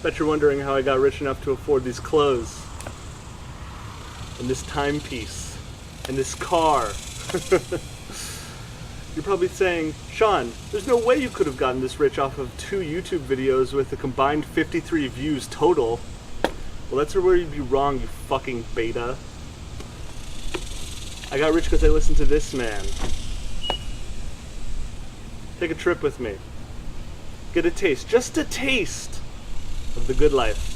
Bet you're wondering how I got rich enough to afford these clothes, and this timepiece, and this car. You're probably saying, Sean, there's no way you could have gotten this rich off of 2 YouTube videos with a combined 53 views total. Well, that's where you'd be wrong, you fucking beta. I got rich because I listened to this man. Take a trip with me. Get a taste, just a taste, of the good life.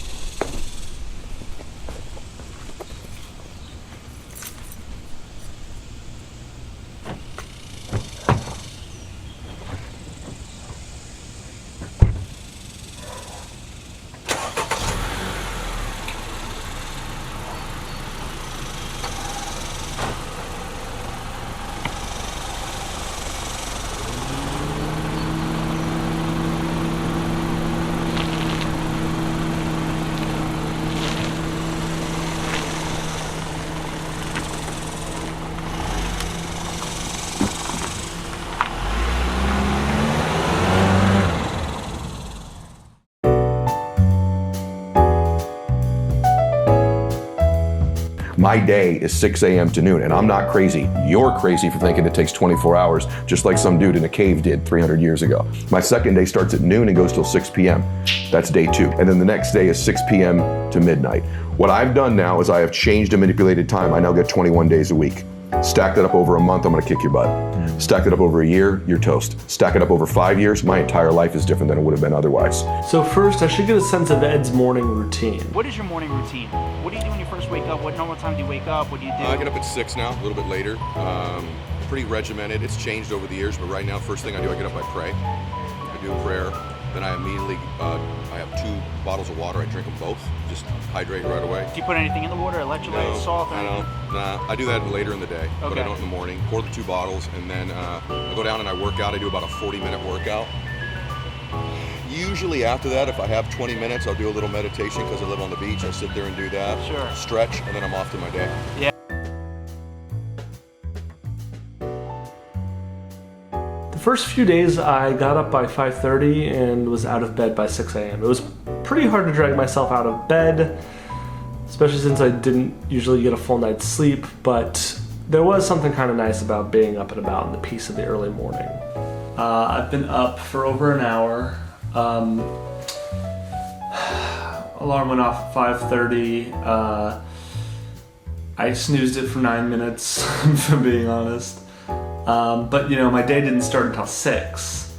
My day is 6 a.m. to noon, and I'm not crazy. You're crazy for thinking it takes 24 hours, just like some dude in a cave did 300 years ago. My second day starts at noon and goes till 6 p.m. That's day 2. And then the next day is 6 p.m. to midnight. What I've done now is I have changed and manipulated time. I now get 21 days a week. Stack that up over a month, I'm gonna kick your butt. Stack it up over a year, you're toast. Stack it up over 5 years, my entire life is different than it would have been otherwise. So first, I should get a sense of Ed's morning routine. What is your morning routine? What do you do when you first wake up? What normal time do you wake up? What do you do? I get up at 6 now, a little bit later. Pretty regimented, it's changed over the years, but right now, first thing I do, I get up, I pray. I do a prayer, then I immediately, I have 2 bottles of water, I drink them both, just hydrate right away. Do you put anything in the water, electrolytes, salt? Or I don't. Nah, I do that later in the day, but I don't in the morning. Pour the 2 bottles, and then I go down and I work out. I do about a 40-minute workout. Usually after that, if I have 20 minutes, I'll do a little meditation because I live on the beach. I sit there and do that, Sure. Stretch, and then I'm off to my day. Yeah. The first few days, I got up by 5:30 and was out of bed by 6 a.m. It was pretty hard to drag myself out of bed, especially since I didn't usually get a full night's sleep, but there was something kind of nice about being up and about in the peace of the early morning. I've been up for over an hour. Alarm went off at 5:30. I snoozed it for 9 minutes, if I'm being honest. But you know, my day didn't start until 6.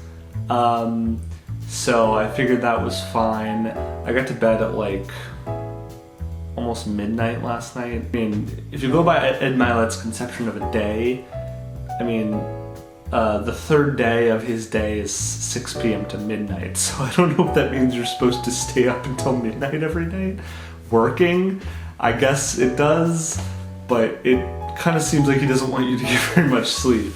So I figured that was fine. I got to bed at like almost midnight last night. I mean, if you go by Ed Mylett's conception of a day, I mean, the third day of his day is 6 p.m. to midnight. So I don't know if that means you're supposed to stay up until midnight every day working. I guess it does, but it kind of seems like he doesn't want you to get very much sleep.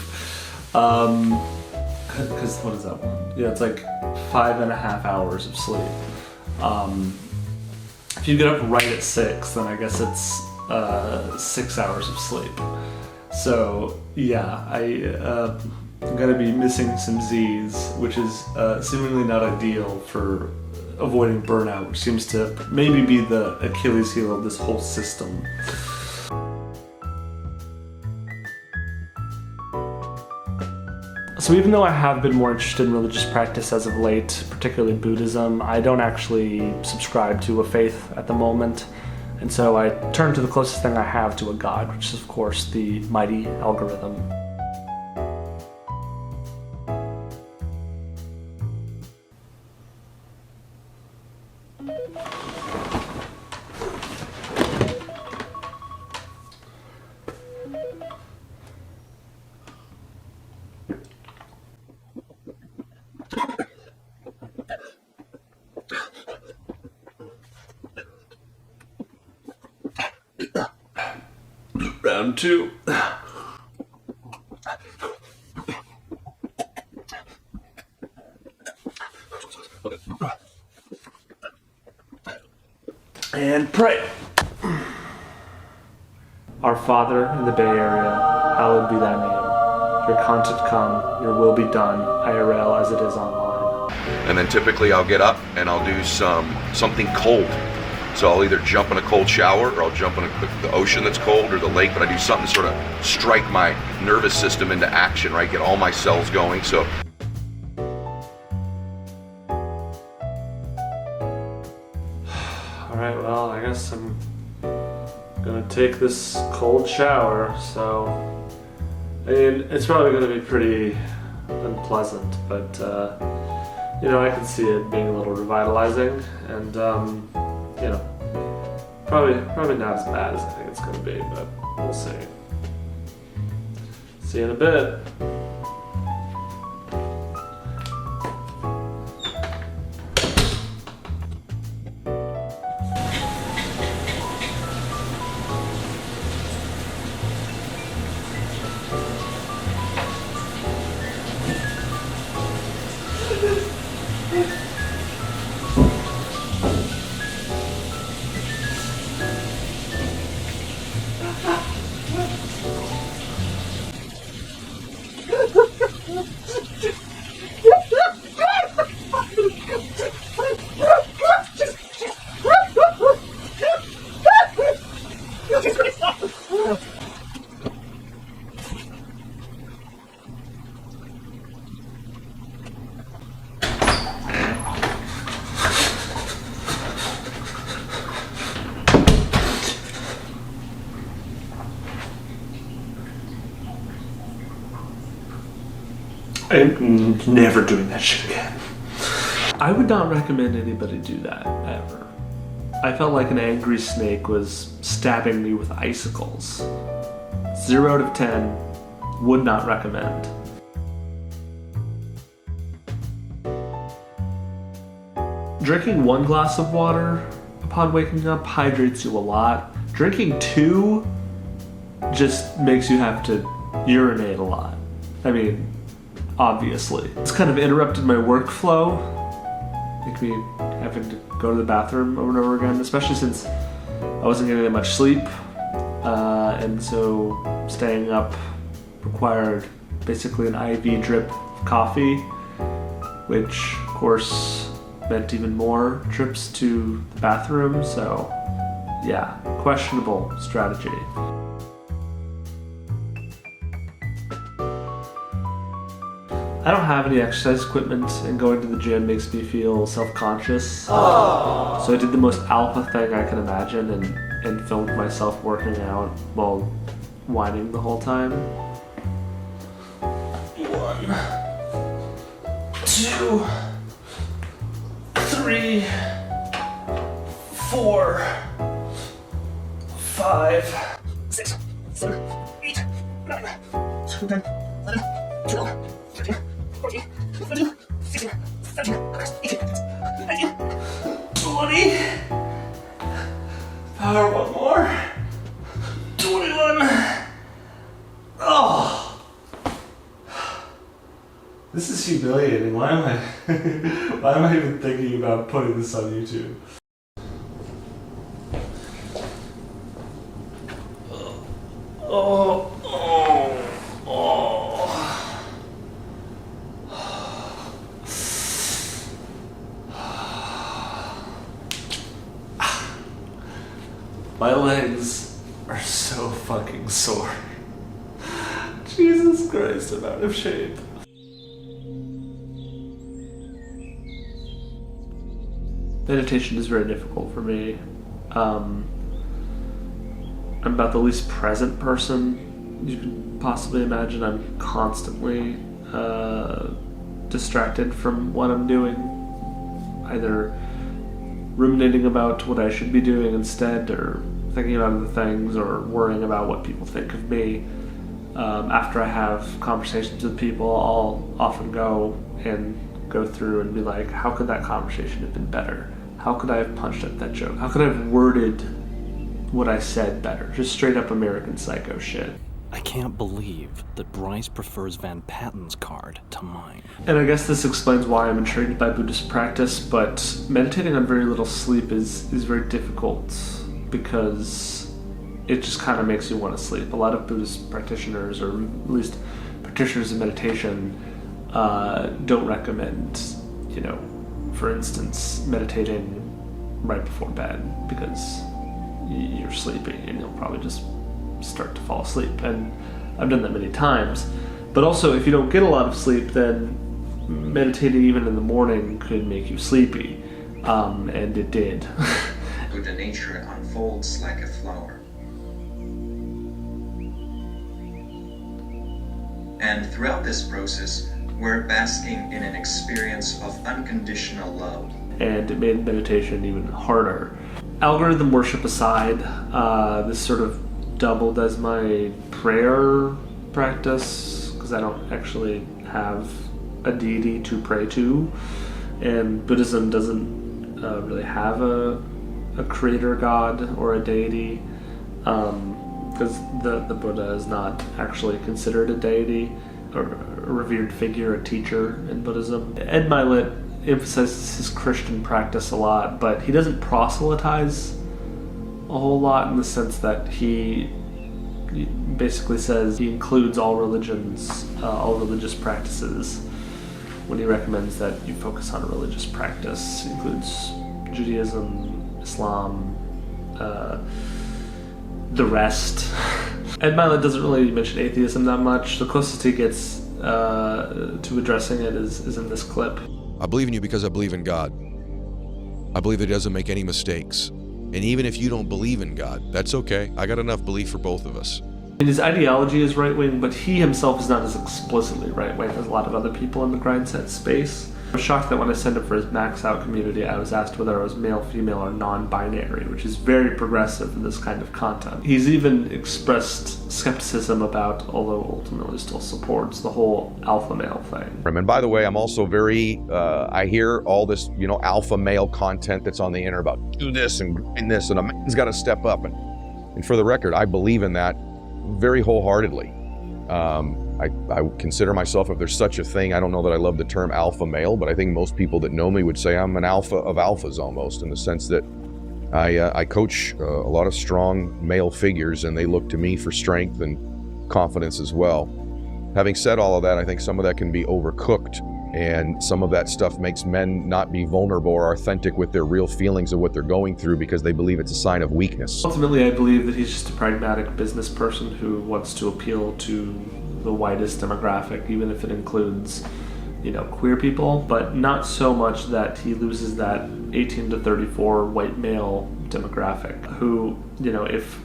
Because what is that one? Yeah, it's like 5.5 hours of sleep. If you get up right at 6, then I guess it's 6 hours of sleep. So yeah, I'm gonna be missing some Z's, which is seemingly not ideal for avoiding burnout, which seems to maybe be the Achilles heel of this whole system. So even though I have been more interested in religious practice as of late, particularly Buddhism, I don't actually subscribe to a faith at the moment. And so I turn to the closest thing I have to a god, which is of course the mighty algorithm. Round 2. And pray. Our Father in the Bay Area, hallowed be thy name. Your content come, your will be done, IRL as it is online. And then typically I'll get up and I'll do something cold. So I'll either jump in a cold shower or I'll jump in the ocean that's cold or the lake, but I do something to sort of strike my nervous system into action, right? Get all my cells going. So Alright, well, I guess I'm gonna take this cold shower, so I mean, it's probably gonna be pretty unpleasant, but you know, I can see it being a little revitalizing, and you know, probably not as bad as I think it's gonna be, but we'll see. See you in a bit. I'm never doing that shit again. I would not recommend anybody do that, ever. I felt like an angry snake was stabbing me with icicles. 0 out of 10, would not recommend. Drinking 1 glass of water upon waking up hydrates you a lot. Drinking 2 just makes you have to urinate a lot. I mean, obviously. It's kind of interrupted my workflow, like me having to go to the bathroom over and over again, especially since I wasn't getting that much sleep, and so staying up required basically an IV drip of coffee, which of course meant even more trips to the bathroom, so yeah, questionable strategy. I don't have any exercise equipment, and going to the gym makes me feel self-conscious. So I did the most alpha thing I can imagine and filmed myself working out while whining the whole time. 1, 2, 3, 4, 5, 6, 7, 8, 9, 10, 11, 12, 13, 14, 15, 16, 17, 18, 19, 20. Power one more. 21. Oh. This is humiliating. Why am I even thinking about putting this on YouTube? Oh. My legs are so fucking sore. Jesus Christ, I'm out of shape. Meditation is very difficult for me. I'm about the least present person you can possibly imagine. I'm constantly distracted from what I'm doing, either ruminating about what I should be doing instead, or thinking about other things, or worrying about what people think of me. After I have conversations with people, I'll often go through and be like, how could that conversation have been better? How could I have punched up that joke? How could I have worded what I said better? Just straight up American Psycho shit. I can't believe that Bryce prefers Van Patten's card to mine. And I guess this explains why I'm intrigued by Buddhist practice, but meditating on very little sleep is very difficult because it just kind of makes you want to sleep. A lot of Buddhist practitioners, or at least practitioners of meditation, don't recommend you know, for instance, meditating right before bed because you're sleepy and you'll probably just start to fall asleep. And I've done that many times. But also, if you don't get a lot of sleep, then meditating even in the morning could make you sleepy. And it did. Buddha nature unfolds like a flower. And throughout this process, we're basking in an experience of unconditional love. And it made meditation even harder. Algorithm worship aside, this sort of doubled as my prayer practice, because I don't actually have a deity to pray to, and Buddhism doesn't really have a creator god or a deity, because the Buddha is not actually considered a deity or a revered figure, a teacher in Buddhism. Ed Mylett emphasizes his Christian practice a lot, but he doesn't proselytize a whole lot, in the sense that he basically says he includes all religions, all religious practices, when he recommends that you focus on a religious practice. It includes Judaism, Islam, the rest. Ed Mylett doesn't really mention atheism that much. The closest he gets to addressing it is in this clip. I believe in you because I believe in God. I believe that he doesn't make any mistakes. And even if you don't believe in God, that's okay. I got enough belief for both of us. And his ideology is right-wing, but he himself is not as explicitly right-wing as a lot of other people in the grind set space. I was shocked that when I signed up for his max out community, I was asked whether I was male, female, or non-binary, which is very progressive in this kind of content. He's even expressed skepticism about, although ultimately still supports, the whole alpha male thing. And by the way, I'm also very, I hear all this, alpha male content that's on the internet about do this and this, and a man's got to step up. And for the record, I believe in that very wholeheartedly. I consider myself, if there's such a thing, I don't know that I love the term alpha male, but I think most people that know me would say I'm an alpha of alphas almost, in the sense that I coach a lot of strong male figures, and they look to me for strength and confidence as well. Having said all of that, I think some of that can be overcooked, and some of that stuff makes men not be vulnerable or authentic with their real feelings of what they're going through, because they believe it's a sign of weakness. Ultimately, I believe that he's just a pragmatic business person who wants to appeal to the widest demographic, even if it includes, queer people, but not so much that he loses that 18 to 34 white male demographic who, if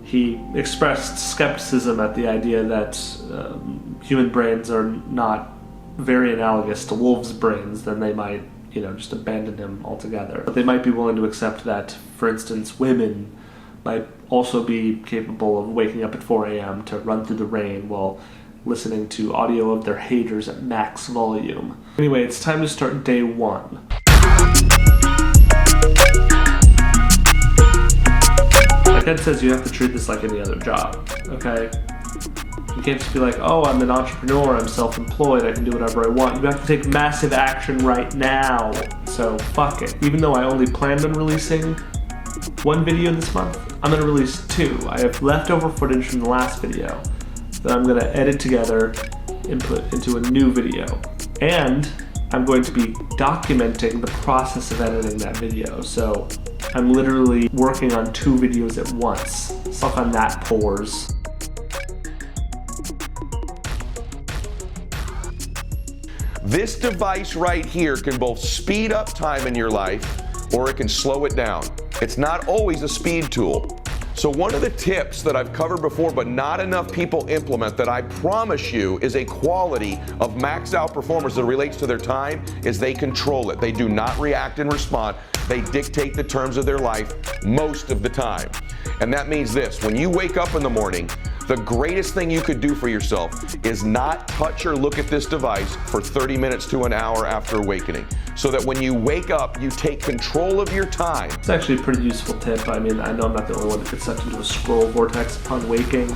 he expressed skepticism at the idea that human brains are not very analogous to wolves' brains, then they might, just abandon him altogether. But they might be willing to accept that, for instance, women might also be capable of waking up at 4 a.m. to run through the rain while listening to audio of their haters at max volume. Anyway, it's time to start day one. Like Ed says, you have to treat this like any other job, okay? You can't just be like, oh, I'm an entrepreneur, I'm self-employed, I can do whatever I want. You have to take massive action right now. So fuck it. Even though I only planned on releasing one video this month, I'm gonna release two. I have leftover footage from the last video that I'm gonna edit together and put into a new video. And I'm going to be documenting the process of editing that video. So I'm literally working on two videos at once. Suck on that, pores. This device right here can both speed up time in your life, or it can slow it down. It's not always a speed tool. So one of the tips that I've covered before but not enough people implement, that I promise you is a quality of maxed out performers that relates to their time, is they control it. They do not react and respond. They dictate the terms of their life most of the time. And that means this: when you wake up in the morning, the greatest thing you could do for yourself is not touch or look at this device for 30 minutes to an hour after awakening, so that when you wake up, you take control of your time. It's actually a pretty useful tip. I mean, I know I'm not the only one that gets sucked into a scroll vortex upon waking.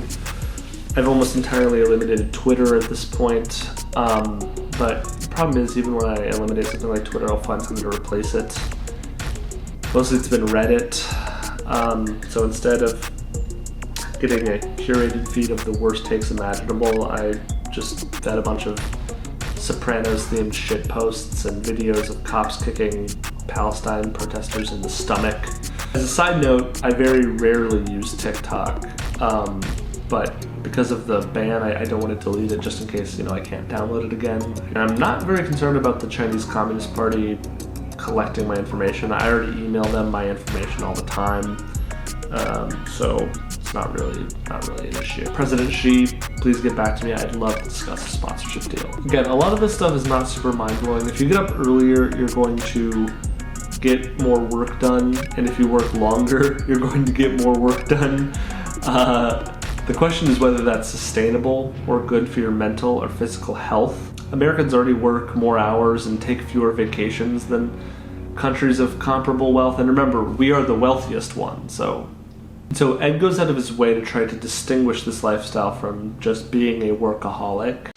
I've almost entirely eliminated Twitter at this point, but the problem is, even when I eliminate something like Twitter, I'll find something to replace it. Mostly it's been Reddit, so instead of getting a curated feed of the worst takes imaginable, I just fed a bunch of Sopranos-themed shit posts and videos of cops kicking Palestine protesters in the stomach. As a side note, I very rarely use TikTok, but because of the ban, I don't want to delete it just in case, I can't download it again. And I'm not very concerned about the Chinese Communist Party collecting my information. I already email them my information all the time, so it's not really an issue. President Xi, please get back to me. I'd love to discuss a sponsorship deal. Again, a lot of this stuff is not super mind-blowing. If you get up earlier, you're going to get more work done, and if you work longer, you're going to get more work done. The question is whether that's sustainable or good for your mental or physical health. Americans already work more hours and take fewer vacations than countries of comparable wealth, and remember, we are the wealthiest one, so Ed goes out of his way to try to distinguish this lifestyle from just being a workaholic.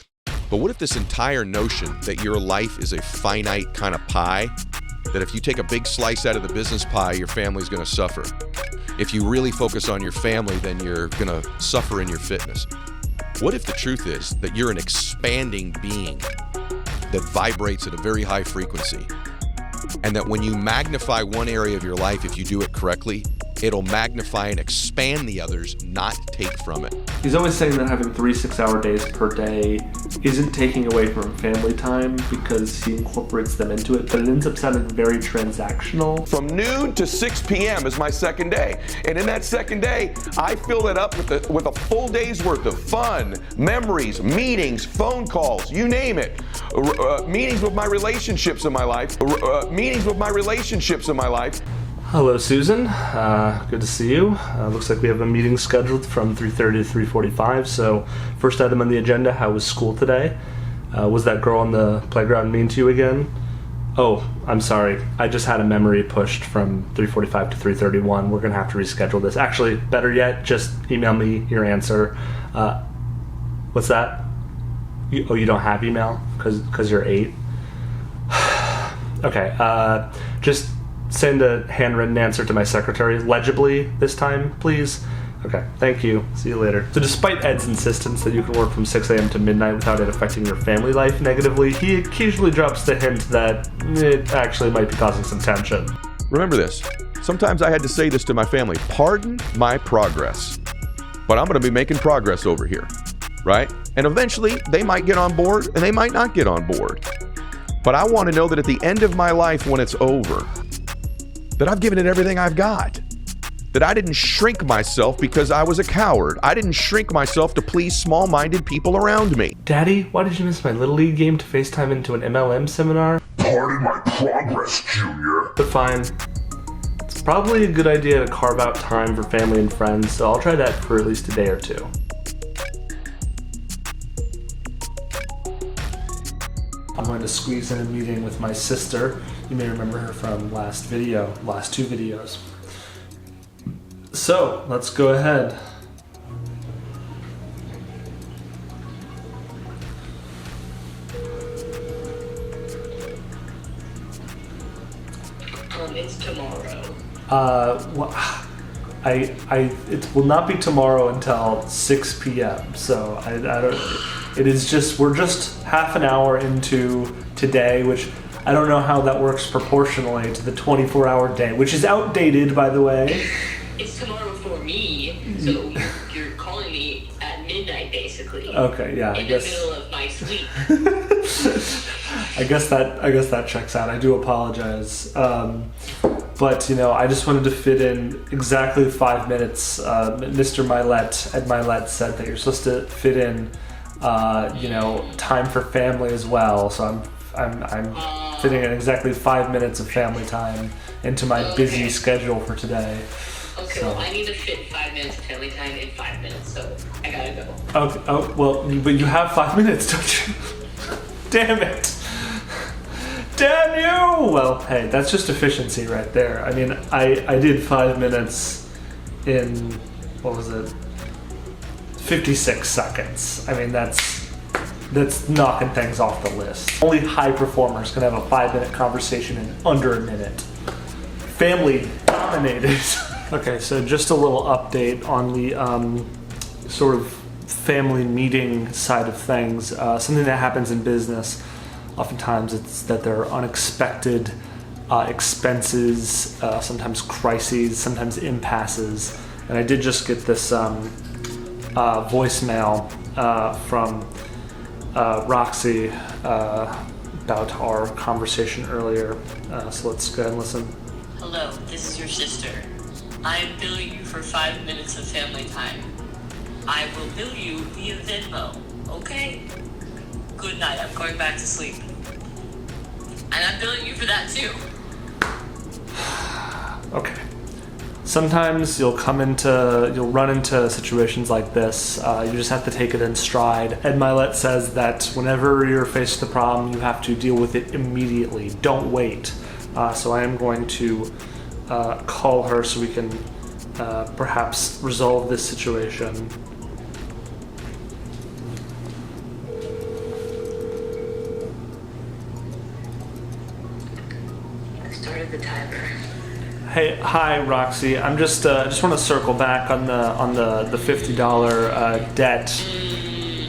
But what if this entire notion that your life is a finite kind of pie, that if you take a big slice out of the business pie, your family's going to suffer? If you really focus on your family, then you're going to suffer in your fitness. What if the truth is that you're an expanding being that vibrates at a very high frequency, and that when you magnify one area of your life, if you do it correctly, it'll magnify and expand the others, not take from it? He's always saying that having 3 6-hour days per day isn't taking away from family time because he incorporates them into it, but it ends up sounding very transactional. From noon to 6 p.m. is my second day. And in that second day, I fill it up with a full day's worth of fun, memories, meetings, phone calls, you name it. Meetings with my relationships in my life. Hello, Susan. Good to see you. Looks like we have a meeting scheduled from 3:30 to 3:45. So, first item on the agenda, how was school today? Was that girl on the playground mean to you again? Oh, I'm sorry. I just had a memory pushed from 3:45 to 3:31. We're going to have to reschedule this. Actually, better yet, just email me your answer. What's that? You don't have email? Because you're 8? Okay, just send a handwritten answer to my secretary, legibly this time, please. Okay, thank you. See you later. So despite Ed's insistence that you can work from 6 a.m. to midnight without it affecting your family life negatively, he occasionally drops the hint that it actually might be causing some tension. Remember this. Sometimes I had to say this to my family. Pardon my progress, but I'm going to be making progress over here, right? And eventually they might get on board and they might not get on board. But I want to know that at the end of my life, when it's over, that I've given it everything I've got. That I didn't shrink myself because I was a coward. I didn't shrink myself to please small-minded people around me. Daddy, why did you miss my Little League game to FaceTime into an MLM seminar? Pardon my progress, Junior. But fine. It's probably a good idea to carve out time for family and friends, so I'll try that for at least a day or two. I'm going to squeeze in a meeting with my sister. You may remember her from last two videos. So, let's go ahead. It's tomorrow. It will not be tomorrow until 6 p.m. So I don't. It is just, we're just half an hour into today, which I don't know how that works proportionally to the 24-hour day, which is outdated, by the way. It's tomorrow for me, so you're calling me at midnight, basically. Okay, yeah, in the middle of my sleep. I guess that checks out. I do apologize. But, I just wanted to fit in exactly 5 minutes. Mr. Mylett, Ed Mylett, said that you're supposed to fit in, time for family as well. So I'm fitting in exactly 5 minutes of family time into my busy schedule for today. Okay, well, I need to fit 5 minutes of family time in 5 minutes, so I gotta go. Okay, oh, well, but you have 5 minutes, don't you? Damn it. Damn you! Well, hey, that's just efficiency right there. I mean, I did 5 minutes in, 56 seconds. I mean, that's knocking things off the list. Only high performers can have a 5-minute conversation in under a minute. Family dominated. Okay, so just a little update on the sort of family meeting side of things. Something that happens in business. Oftentimes it's that there are unexpected expenses, sometimes crises, sometimes impasses. And I did just get this voicemail from Roxy about our conversation earlier. So let's go ahead and listen. Hello, this is your sister. I am billing you for 5 minutes of family time. I will bill you via Venmo, okay? Good night, I'm going back to sleep. And I'm billing you for that too. Okay. Sometimes you'll run into situations like this. You just have to take it in stride. Ed Mylett says that whenever you're faced with a problem, you have to deal with it immediately. Don't wait. So I am going to call her so we can perhaps resolve this situation. I started the timer. Hey, hi Roxy. I'm just want to circle back on the $50 debt,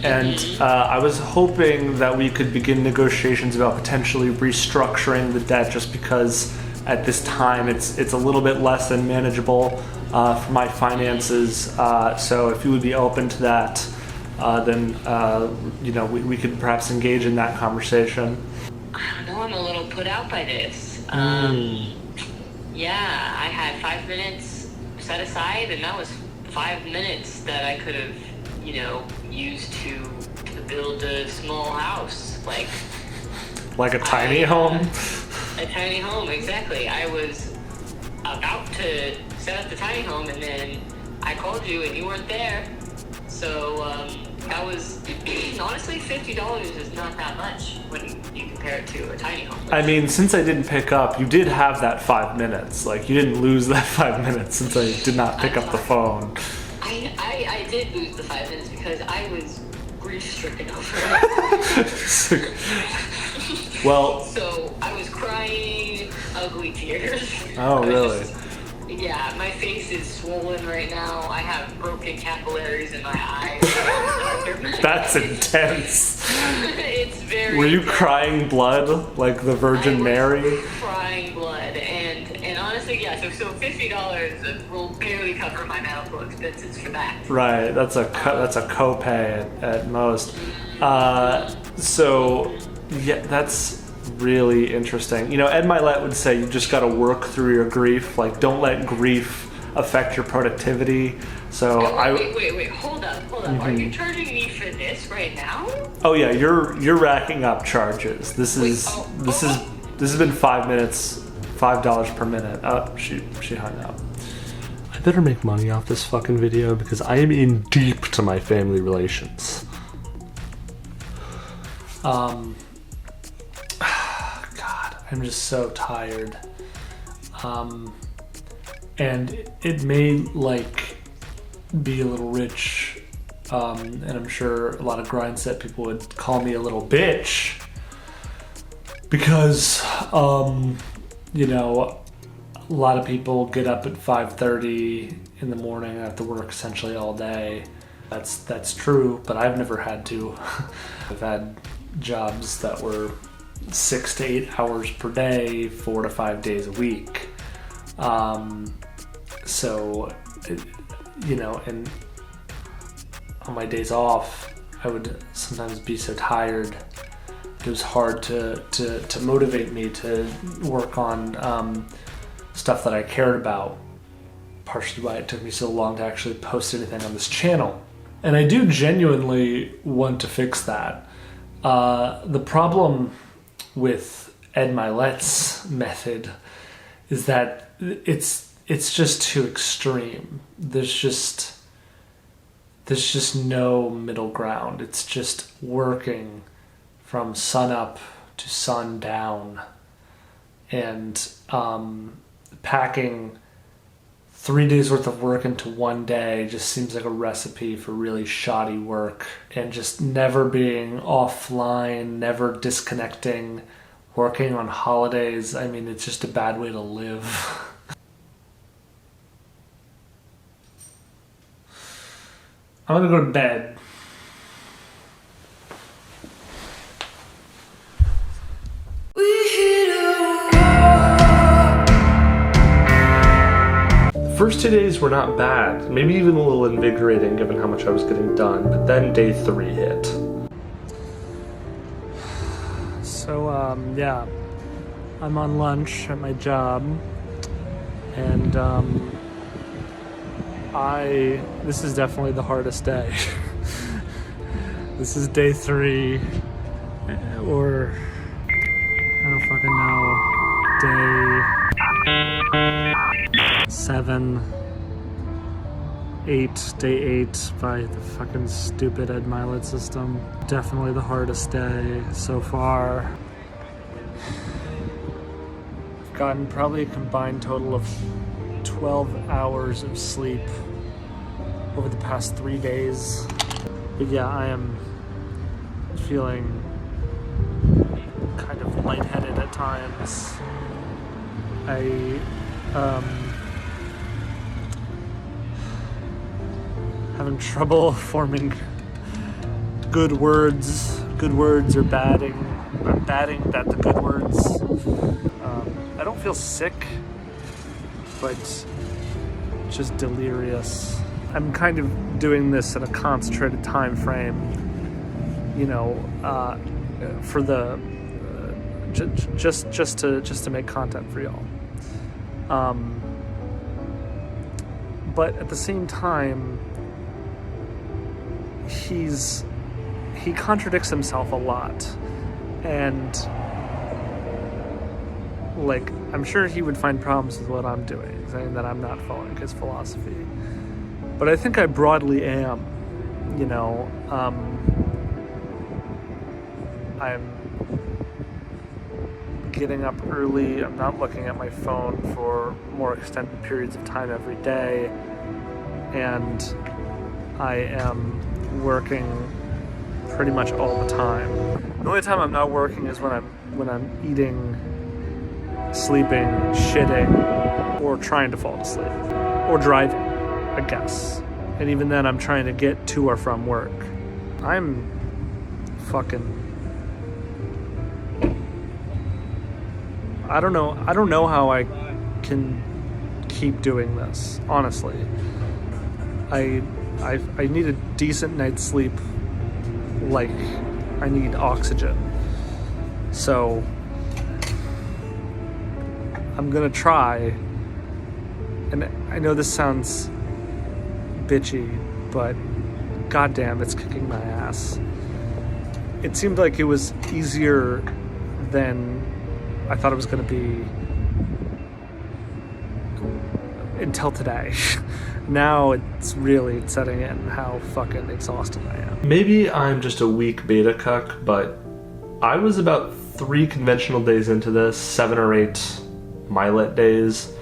and I was hoping that we could begin negotiations about potentially restructuring the debt, just because at this time it's a little bit less than manageable for my finances. So if you would be open to that, then we could perhaps engage in that conversation. I don't know, I'm a little put out by this. Yeah, I had 5 minutes set aside, and that was 5 minutes that I could have, used to build a small house, like a tiny home? A tiny home, exactly. I was about to set up the tiny home, and then I called you, and you weren't there. So that was honestly $50 is not that much when you compare it to a tiny home. I mean, since I didn't pick up, you did have that 5 minutes. Like, you didn't lose that 5 minutes since I did not pick up the phone. I did lose the 5 minutes because I was grief-stricken over it. Well, so I was crying ugly tears. Oh, really? Yeah, my face is swollen right now. I have broken capillaries in my eyes. That's intense. It's very Were you intense. crying blood like the Virgin Mary? Crying blood, and honestly, yeah. So $50 will barely cover my medical expenses for that. Right, that's a copay at most. So yeah, that's really interesting. Ed Mylett would say you just got to work through your grief. Like, don't let grief affect your productivity. So Wait, hold up. Mm-hmm. Are you charging me for this right now? Oh yeah, you're racking up charges. This has been 5 minutes, $5 per minute. Oh, she hung up. I better make money off this fucking video because I am in deep to my family relations. God, I'm just so tired. And it may be a little rich, and I'm sure a lot of grindset people would call me a little bitch because a lot of people get up at 5:30 in the morning and have to work essentially all day. That's true, but I've never had to. I've had jobs that were 6 to 8 hours per day, 4 to 5 days a week. And on my days off, I would sometimes be so tired. It was hard to motivate me to work on stuff that I cared about. Partially why it took me so long to actually post anything on this channel. And I do genuinely want to fix that. The problem with Ed Mylett's method is that it's just too extreme. There's just no middle ground. It's just working from sun up to sun down, and packing 3 days worth of work into one day just seems like a recipe for really shoddy work, and just never being offline, never disconnecting, working on holidays. I mean, it's just a bad way to live. I'm gonna go to bed. 2 days were not bad, maybe even a little invigorating given how much I was getting done, but then day 3 hit. So, yeah, I'm on lunch at my job, and, this is definitely the hardest day. This is day 3, or, I don't fucking know, day 7, 8, day 8 by the fucking stupid Ed Mylett system. Definitely the hardest day so far. I've gotten probably a combined total of 12 hours of sleep over the past 3 days. But yeah, I am feeling kind of lightheaded at times. Having trouble forming good words. Good words are batting. I'm batting at the good words. I don't feel sick, but just delirious. I'm kind of doing this in a concentrated time frame, you know, for the just to make content for y'all. But at the same time, he contradicts himself a lot, and like, I'm sure he would find problems with what I'm doing, saying that I'm not following his philosophy. But I think I broadly am, you know. I'm getting up early. I'm not looking at my phone for more extended periods of time every day. And I am working pretty much all the time. The only time I'm not working is when I'm eating, sleeping, shitting, or trying to fall asleep, or driving, I guess. And even then, I'm trying to get to or from work. I'm fucking... I don't know how I can keep doing this, honestly. I need a decent night's sleep, like I need oxygen. So I'm gonna try, and I know this sounds bitchy, but goddamn, it's kicking my ass. It seemed like it was easier than I thought it was gonna be until today. Now it's really setting in how fucking exhausted I am. Maybe I'm just a weak beta cuck, but I was about 3 conventional days into this, 7 or 8 Mylett days,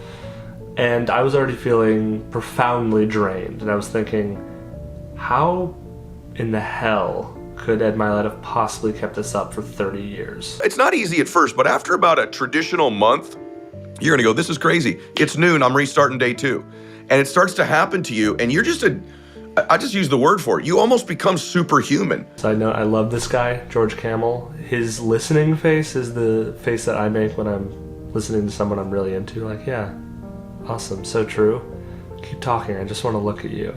and I was already feeling profoundly drained, and I was thinking, how in the hell could Ed Mylett have possibly kept this up for 30 years? It's not easy at first, but after about a traditional month, you're gonna go, this is crazy. It's noon, I'm restarting day 2. And it starts to happen to you, and you're just I just use the word for it, you almost become superhuman. So I love this guy, George Camel. His listening face is the face that I make when I'm listening to someone I'm really into. Like, yeah, awesome, so true. Keep talking, I just want to look at you.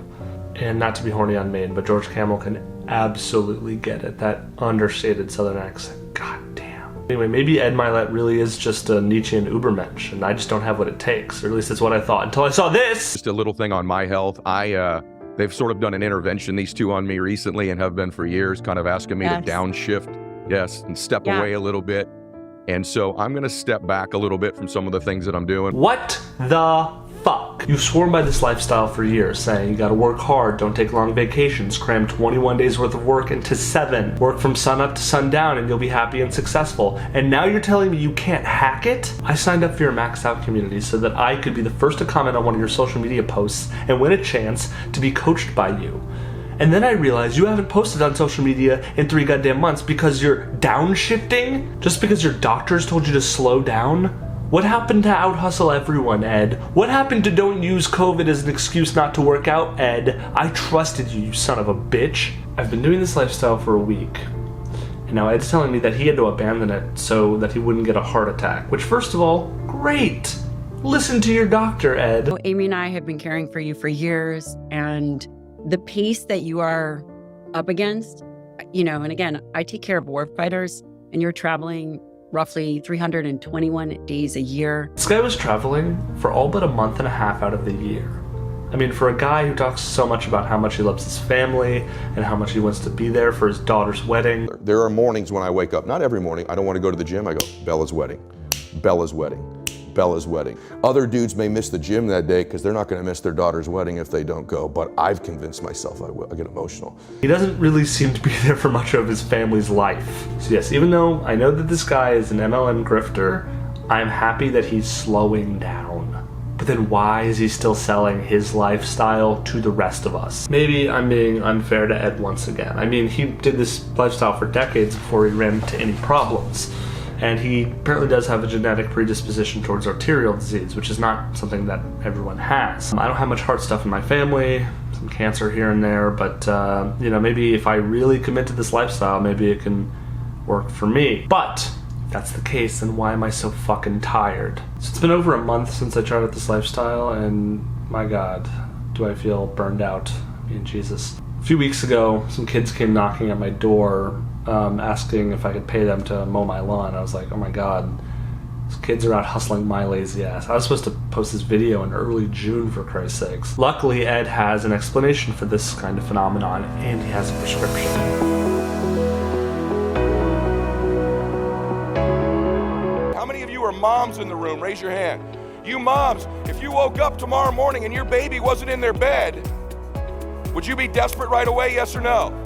And not to be horny on Maine, but George Camel can absolutely get it. That understated southern accent, god damn. Anyway, maybe Ed Mylett really is just a Nietzschean Ubermensch, and I just don't have what it takes, or at least that's what I thought, until I saw this! Just a little thing on my health. They've sort of done an intervention, these two, on me recently, and have been for years, kind of asking me to downshift, and step away a little bit. And so I'm gonna step back a little bit from some of the things that I'm doing. What the fuck? You've sworn by this lifestyle for years, saying you gotta work hard, don't take long vacations, cram 21 days worth of work into 7, work from sun up to sundown, and you'll be happy and successful. And now you're telling me you can't hack it? I signed up for your maxed out community so that I could be the first to comment on one of your social media posts and win a chance to be coached by you. And then I realized you haven't posted on social media in 3 goddamn months because you're downshifting? Just because your doctors told you to slow down? What happened to out-hustle everyone, Ed? What happened to don't use COVID as an excuse not to work out, Ed? I trusted you, you son of a bitch. I've been doing this lifestyle for a week, and now Ed's telling me that he had to abandon it so that he wouldn't get a heart attack. Which, first of all, great! Listen to your doctor, Ed. Amy and I have been caring for you for years, and the pace that you are up against, and again, I take care of war fighters, and you're traveling roughly 321 days a year. This guy was traveling for all but a month and a half out of the year. I mean, for a guy who talks so much about how much he loves his family and how much he wants to be there for his daughter's wedding. There are mornings when I wake up, not every morning, I don't want to go to the gym, I go, Bella's wedding, Bella's wedding, Bella's wedding. Other dudes may miss the gym that day because they're not going to miss their daughter's wedding if they don't go, but I've convinced myself I will. I get emotional. He doesn't really seem to be there for much of his family's life. So yes, even though I know that this guy is an MLM grifter, I'm happy that he's slowing down. But then why is he still selling his lifestyle to the rest of us? Maybe I'm being unfair to Ed once again. I mean, he did this lifestyle for decades before he ran into any problems. And he apparently does have a genetic predisposition towards arterial disease, which is not something that everyone has. I don't have much heart stuff in my family, some cancer here and there, but maybe if I really commit to this lifestyle, maybe it can work for me. But if that's the case, then why am I so fucking tired? So it's been over a month since I tried out this lifestyle, and my God, do I feel burned out. I mean, Jesus. A few weeks ago, some kids came knocking at my door, asking if I could pay them to mow my lawn. I was like, oh my God, these kids are out hustling my lazy ass. I was supposed to post this video in early June, for Christ's sakes. Luckily, Ed has an explanation for this kind of phenomenon, and he has a prescription. How many of you are moms in the room? Raise your hand. You moms, if you woke up tomorrow morning and your baby wasn't in their bed, would you be desperate right away, yes or no?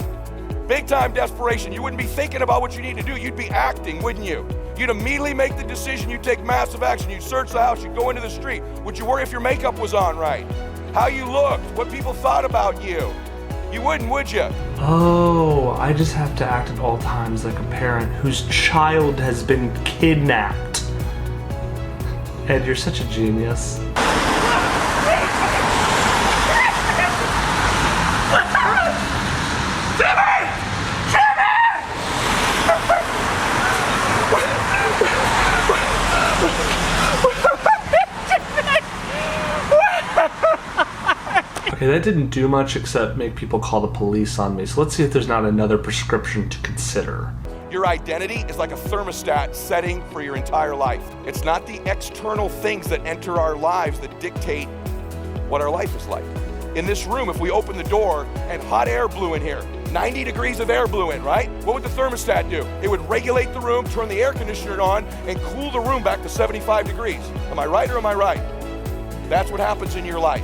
Big time desperation. You wouldn't be thinking about what you need to do. You'd be acting, wouldn't you? You'd immediately make the decision. You'd take massive action. You'd search the house. You'd go into the street. Would you worry if your makeup was on right? How you looked? What people thought about you? You wouldn't, would you? Oh, I just have to act at all times like a parent whose child has been kidnapped. Ed, you're such a genius. Okay, that didn't do much except make people call the police on me. So let's see if there's not another prescription to consider. Your identity is like a thermostat setting for your entire life. It's not the external things that enter our lives that dictate what our life is like. In this room, if we open the door and hot air blew in here, 90 degrees of air blew in, right? What would the thermostat do? It would regulate the room, turn the air conditioner on, and cool the room back to 75 degrees. Am I right or am I right? That's what happens in your life.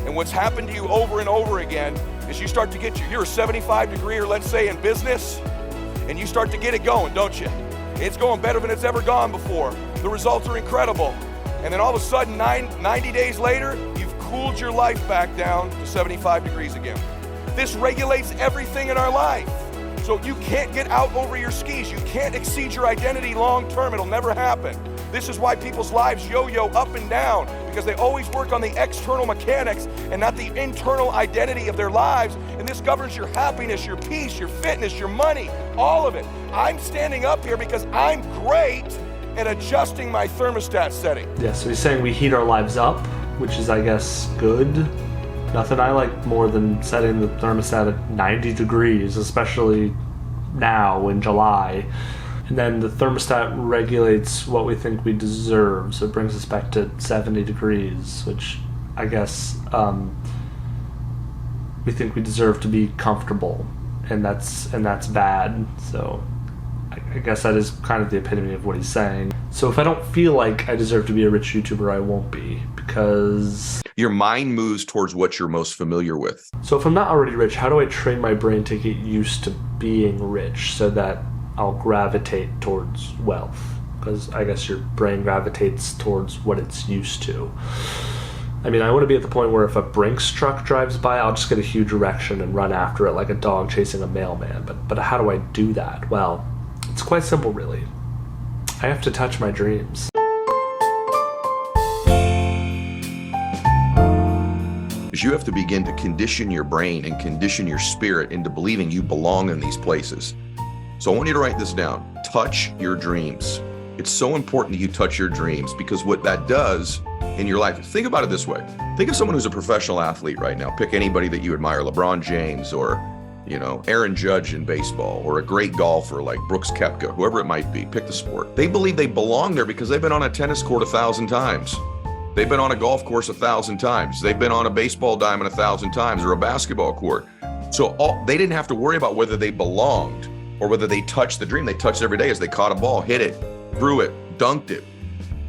And what's happened to you over and over again is you start to get you're a 75 degree, or let's say in business, and you start to get it going, don't you? It's going better than it's ever gone before. The results are incredible. And then all of a sudden, 90 days later, you've cooled your life back down to 75 degrees again. This regulates everything in our life. So you can't get out over your skis. You can't exceed your identity long term. It'll never happen. This is why people's lives yo-yo up and down, because they always work on the external mechanics and not the internal identity of their lives. And this governs your happiness, your peace, your fitness, your money, all of it. I'm standing up here because I'm great at adjusting my thermostat setting. Yeah, so he's saying we heat our lives up, which is, I guess, good. Nothing I like more than setting the thermostat at 90 degrees, especially now in July. And then the thermostat regulates what we think we deserve, so it brings us back to 70 degrees, which I guess we think we deserve to be comfortable, and that's bad. So I guess that is kind of the epitome of what he's saying. So if I don't feel like I deserve to be a rich YouTuber, I won't be, because Your mind moves towards what you're most familiar with. So if I'm not already rich, how do I train my brain to get used to being rich so that I'll gravitate towards wealth? Because I guess your brain gravitates towards what it's used to. I mean, I want to be at the point where if a Brinks truck drives by, I'll just get a huge erection and run after it like a dog chasing a mailman. But how do I do that? Well, it's quite simple, really. I have to touch my dreams. You have to begin to condition your brain and condition your spirit into believing you belong in these places. So I want you to write this down. Touch your dreams. It's so important that you touch your dreams, because what that does in your life. Think about it this way. Think of someone who's a professional athlete right now. Pick anybody that you admire, LeBron James or, Aaron Judge in baseball, or a great golfer like Brooks Koepka, whoever it might be. Pick the sport. They believe they belong there because they've been on a tennis court 1,000 times. They've been on a golf course 1,000 times. They've been on a baseball diamond 1,000 times, or a basketball court. So they didn't have to worry about whether they belonged or whether they touched the dream. They touched every day as they caught a ball, hit it, threw it, dunked it,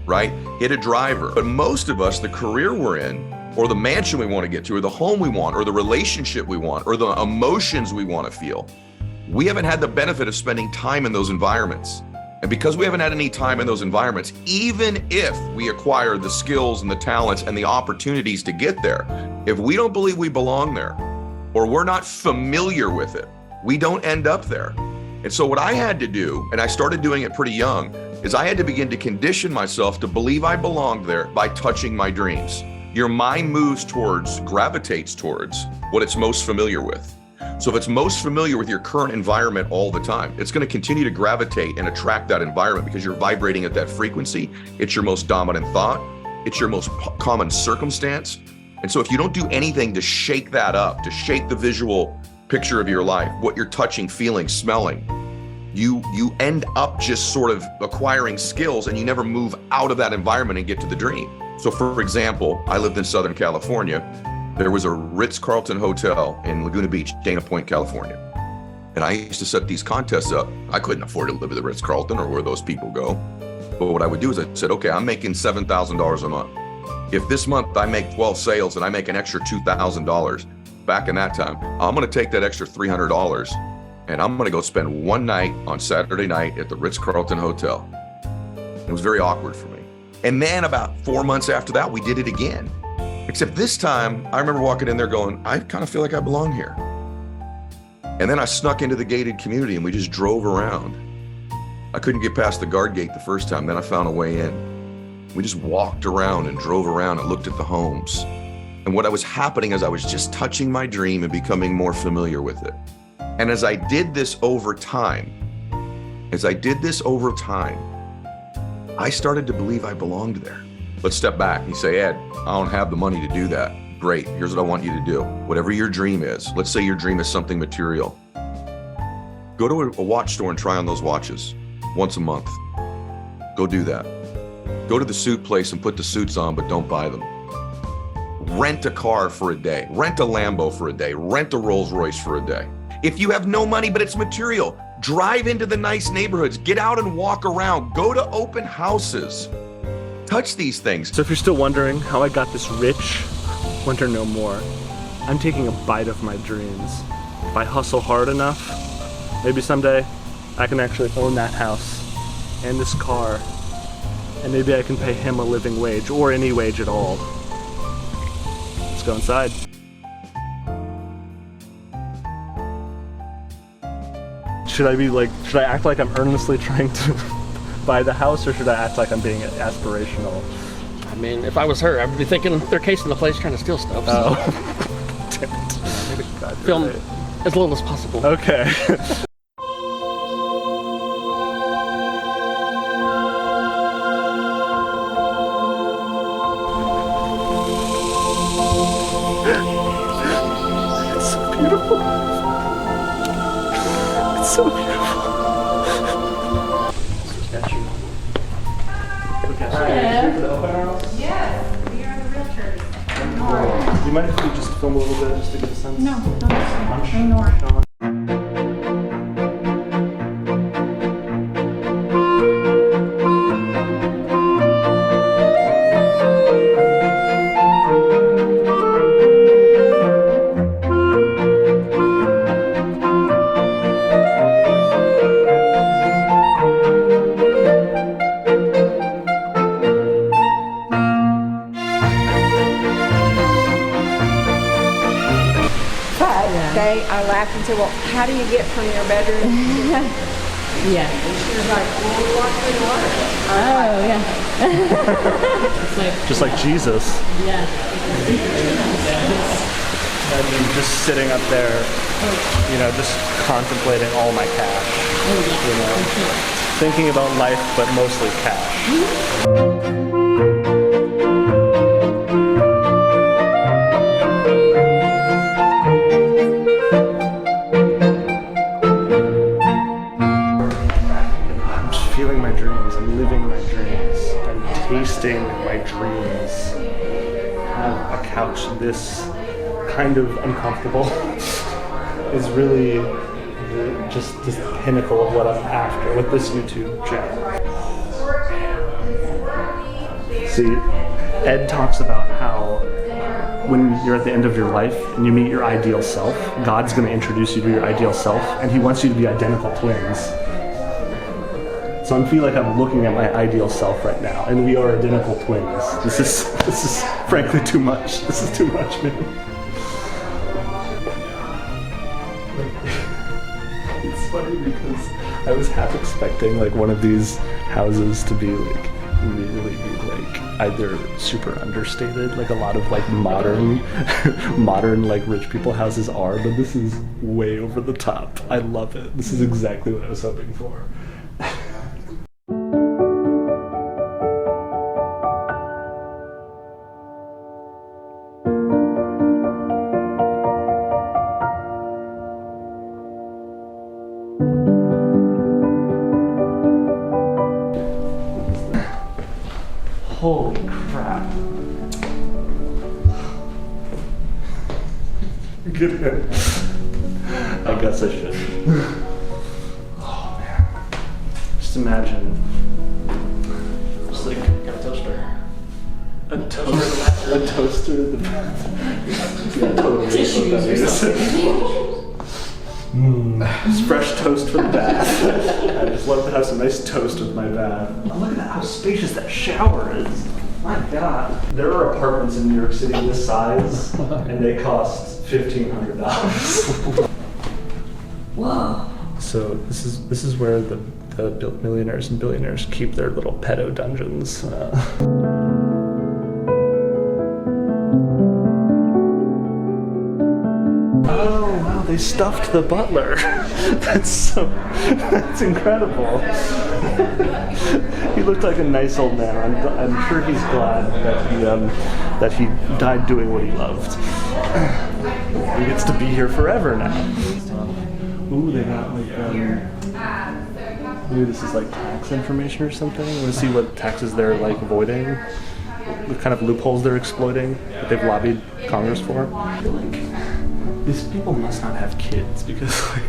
right? Hit a driver. But most of us, the career we're in, or the mansion we want to get to, or the home we want, or the relationship we want, or the emotions we want to feel, we haven't had the benefit of spending time in those environments. And because we haven't had any time in those environments, even if we acquire the skills and the talents and the opportunities to get there, if we don't believe we belong there, or we're not familiar with it, we don't end up there. And so what I had to do, and I started doing it pretty young, is I had to begin to condition myself to believe I belonged there by touching my dreams. Your mind gravitates towards what it's most familiar with. So if it's most familiar with your current environment all the time, it's going to continue to gravitate and attract that environment because you're vibrating at that frequency. It's your most dominant thought. It's your most common circumstance. And so if you don't do anything to shake that up, to shake the visual picture of your life, what you're touching, feeling, smelling, you end up just sort of acquiring skills and you never move out of that environment and get to the dream. So for example, I lived in Southern California. There was a Ritz-Carlton hotel in Laguna Beach, Dana Point, California. And I used to set these contests up. I couldn't afford to live at the Ritz-Carlton or where those people go. But what I would do is I said, okay, I'm making $7,000 a month. If this month I make 12 sales and I make an extra $2,000, back in that time, I'm gonna take that extra $300 and I'm gonna go spend one night on Saturday night at the Ritz-Carlton Hotel. It was very awkward for me. And then about 4 months after that, we did it again. Except this time, I remember walking in there going, I kind of feel like I belong here. And then I snuck into the gated community and we just drove around. I couldn't get past the guard gate the first time, then I found a way in. We just walked around and drove around and looked at the homes. And what was happening is I was just touching my dream and becoming more familiar with it. And as I did this over time, I started to believe I belonged there. Let's step back and say, Ed, I don't have the money to do that. Great, here's what I want you to do. Whatever your dream is, let's say your dream is something material. Go to a watch store and try on those watches once a month. Go do that. Go to the suit place and put the suits on, but don't buy them. Rent a car for a day. Rent a Lambo for a day. Rent a Rolls Royce for a day. If you have no money, but it's material, drive into the nice neighborhoods. Get out and walk around. Go to open houses. Touch these things. So if you're still wondering how I got this rich, wonder no more. I'm taking a bite of my dreams. If I hustle hard enough, maybe someday I can actually own that house and this car, and maybe I can pay him a living wage or any wage at all. Let's go inside. Should I act like I'm earnestly trying to buy the house, or should I act like I'm being aspirational? I mean, if I was her, I would be thinking they're casing the place trying to steal stuff. So. Oh. Damn it. God, film right. as little as possible. Okay. It's so beautiful. It's so beautiful. Yes, we are the realtors. Do you mind if we just film a little bit just to get a sense? No, no, I laughed and said, well, how do you get from your bedroom? Yeah. And she was like, well, we walk through the water. Oh, yeah. Just like Jesus. Yeah. I mean, just sitting up there, just contemplating all my cash. Thinking about life, but mostly cash. staying in my dreams. A couch this kind of uncomfortable is really just the pinnacle of what I'm after with this YouTube channel. See, Ed talks about how when you're at the end of your life and you meet your ideal self, God's going to introduce you to your ideal self, and He wants you to be identical twins. So I feel like I'm looking at my ideal self right now, and we are identical twins. This is frankly too much. This is too much, man. It's funny because I was half expecting like one of these houses to be like really like either super understated, like a lot of like modern like rich people houses are, but this is way over the top. I love it. This is exactly what I was hoping for. Holy crap. Get in. I guess I should. Oh man. Just imagine. Just like Got a toaster. a toaster. A toaster in the bathroom. Yeah, totally. It's fresh toast for the bath. I just love to have some nice toast with my bath. Oh, look at how spacious that shower is. My God. There are apartments in New York City this size, and they cost $1,500. Whoa. So this is where the millionaires and billionaires keep their little pedo dungeons. Oh wow, they stuffed the butler. That's incredible. He looked like a nice old man. I'm sure he's glad that he died doing what he loved. He gets to be here forever now. Ooh, they got like maybe this is like tax information or something. I want to see what taxes they're like avoiding, what kind of loopholes they're exploiting that they've lobbied Congress for. These people must not have kids, because like,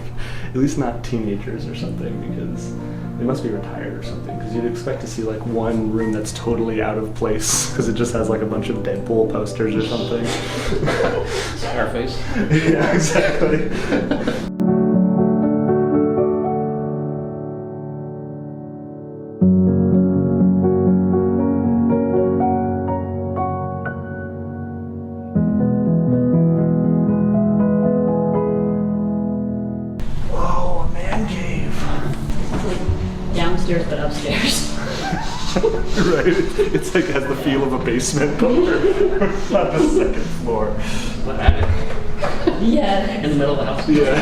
at least not teenagers or something, because they must be retired or something, because you'd expect to see like one room that's totally out of place because it just has like a bunch of Deadpool posters or something. Scarface. Yeah, exactly. Downstairs, but upstairs. Right, it's like has the feel of a basement, but not the second floor. Yeah. In the middle of the house. Yeah.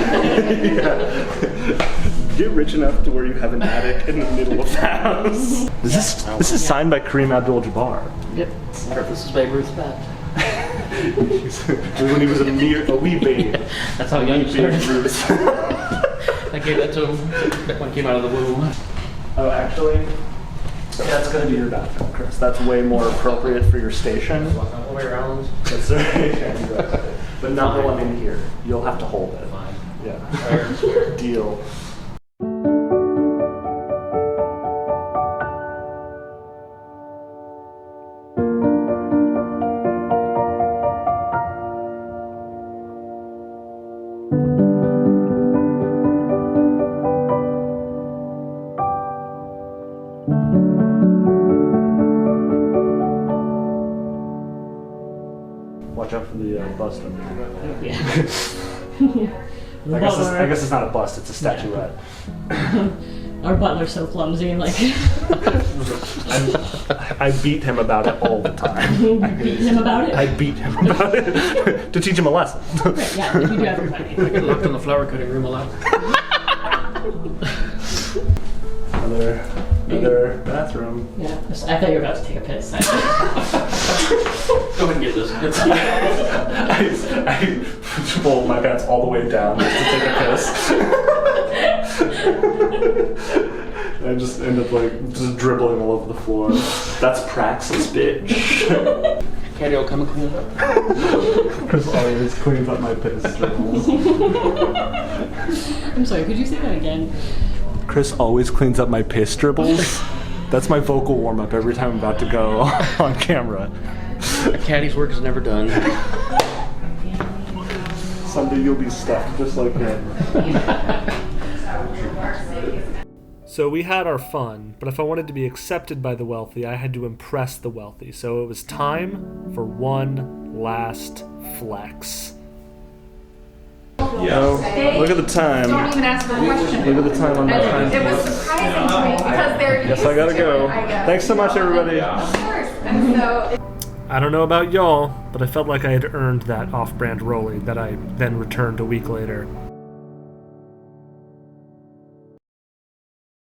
Yeah. Get rich enough to where you have an attic in the middle of the house. This is signed by Kareem Abdul-Jabbar. Yep. This is Babe Ruth's bat. When he was a wee babe. That's how young he started. I gave that to him when he came out of the womb. Oh, actually, that's going to be your bathroom, Chris. That's way more appropriate for your station. Walk all the way around. That's right. But not the one in here. You'll have to hold it. Fine. Yeah. Fair and square. Deal. Watch out for the bust under here. Yeah. I guess it's not a bust, it's a statuette. Our butler's so clumsy and like. I beat him about it all the time. You beat him about it? I beat him about it to teach him a lesson. Right, yeah, like you do everybody. I get locked in the flower cutting room a lot. Another bathroom. Yeah, I thought you were about to take a piss. Go ahead and get this. I pulled my pants all the way down just to take a piss. I just end up like just dribbling all over the floor. That's praxis, bitch. Caddy will come and clean it up. Chris always cleans up my piss dribbles. I'm sorry, could you say that again? Chris always cleans up my piss dribbles. That's my vocal warm-up every time I'm about to go on camera. A caddy's work is never done. Someday you'll be stuck just like him. So we had our fun, but if I wanted to be accepted by the wealthy, I had to impress the wealthy. So it was time for one last flex. Yo, look at the time. Don't even ask the question. Look at the time on my time. It was surprising to me because they're Guess I gotta go. Thanks so much, everybody. Of course. And so I don't know about y'all, but I felt like I had earned that off-brand rollie that I then returned a week later.